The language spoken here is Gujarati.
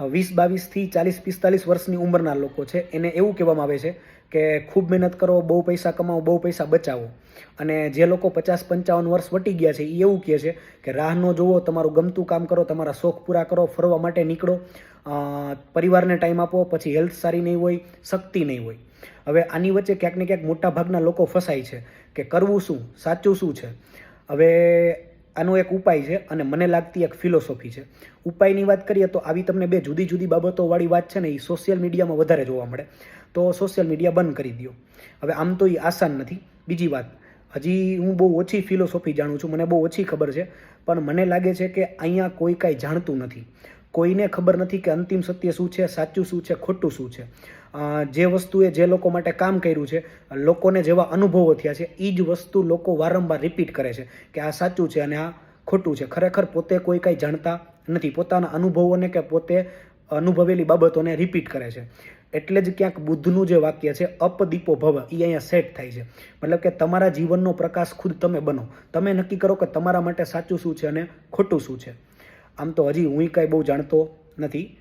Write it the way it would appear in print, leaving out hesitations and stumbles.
20-22થી 40-45 વર્ષની ઉંમરના લોકો છે એને એવું કહેવામાં આવે છે કે ખૂબ મહેનત કરો, બહુ પૈસા કમાવો, બહુ પૈસા બચાવો. અને જે લોકો 50-55 વર્ષ વટી ગયા છે એ એવું કહે છે કે રાહ ન જોવો, તમારું ગમતું કામ કરો, તમારા શોખ પૂરા કરો, ફરવા માટે નીકળો, પરિવારને ટાઈમ આપો, પછી હેલ્થ સારી નહીં હોય, શક્તિ નહીં હોય. હવે આની વચ્ચે ક્યાંક ને ક્યાંક મોટા ભાગના લોકો ફસાય છે કે કરવું શું, સાચું શું છે. હવે આનો એક ઉપાય છે અને મને લાગતી એક ફિલોસોફી છે. ઉપાયની વાત કરીએ તો આવી તમને બે જુદી જુદી બાબતોવાળી વાત છે ને એ સોશિયલ મીડિયામાં વધારે જોવા મળે. તો સોશિયલ મીડિયા બંધ કરી દો. હવે આમ તો એ આસાન નથી. બીજી વાત, હજી હું બહુ ઓછી ફિલોસોફી જાણું છું, મને બહુ ઓછી ખબર છે, પણ મને લાગે છે કે અહીંયા કોઈ કાંઈ જાણતું નથી. કોઈને ખબર નથી કે અંતિમ સત્ય શું છે, સાચું શું છે, ખોટું શું છે. જે વસ્તુએ જે લોકો માટે કામ કર્યું છે, લોકોને જેવા અનુભવો થયા છે, એ જ વસ્તુ લોકો વારંવાર રિપીટ કરે છે કે આ સાચું છે અને આ ખોટું છે. ખરેખર પોતે કોઈ કાંઈ જાણતા નથી, પોતાના અનુભવોને કે પોતે અનુભવેલી બાબતોને રિપીટ કરે છે. એટલે જ ક્યાંક બુદ્ધનું જે વાક્ય છે અપદીપો ભવ, એ અહીંયા સેટ થાય છે. મતલબ કે તમારા જીવનનો પ્રકાશ ખુદ તમે બનો. તમે નક્કી કરો કે તમારા માટે સાચું શું છે અને ખોટું શું છે. આમ તો હજી હું કાંઈ બહુ જાણતો નથી.